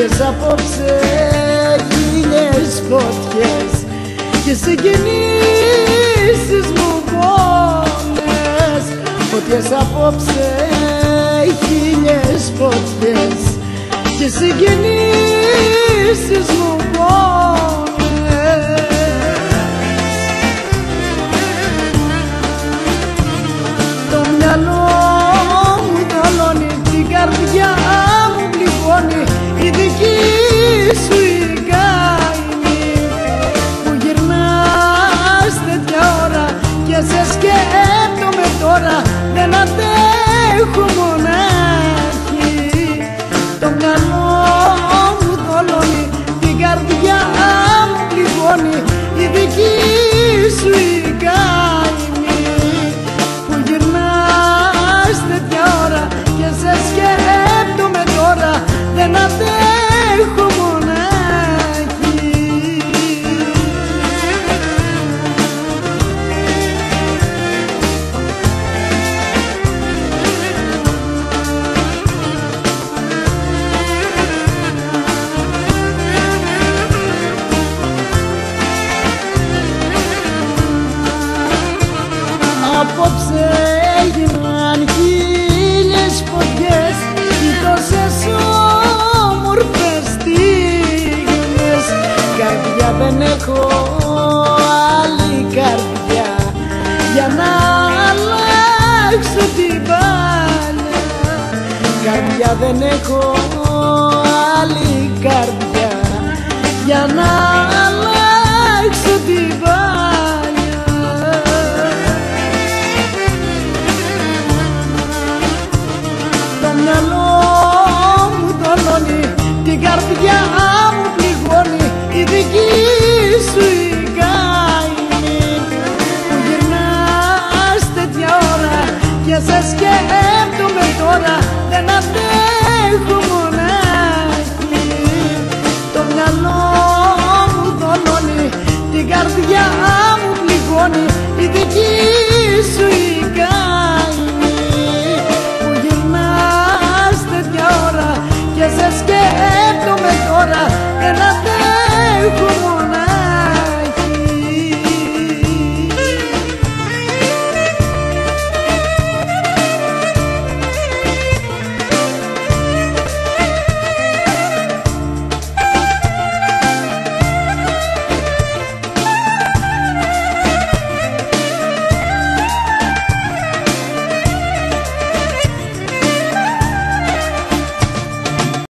Φωτιές απόψε, χίλιες φωτιές και συγκινήσεις μου πόνες. Φωτιές απόψε, χίλιες φωτιές και συγκινήσεις μου πόνες. Το μυαλό μου δολώνει, την καρδιά μου πληγώνει η δική σου η καημή που γυρνάς τέτοια ώρα και σε σκέφτομαι τώρα, δεν αντέχω μονάχη. Το μυαλό μου θολώνει, την καρδιά μου πληγώνει η δική σου η καημή που γυρνάς τέτοια ώρα και σε σκέφτομαι τώρα, δεν αντέχω μονάχη. Απόψε έγιναν χίλιες φωτιές κι τόσες όμορφες στιγμές. Καρδιά δεν έχω άλλη καρδιά για να αλλάξω την παλιά. Καρδιά δεν έχω άλλη καρδιά για να αλλάξω την παλιά. Το μυαλό μου θολώνει, την καρδιά μου πληγώνει η δική σου η καημή που γυρνάς τέτοια ώρα και σε σκέφτομαι τώρα, δεν αντέχω μονάχη. Το μυαλό μου θολώνει, την καρδιά μου πληγώνει η δική σου η καημή που γυρνάς τέτοια ώρα και σε σκέφτομαι τώρα, δεν αντέχω.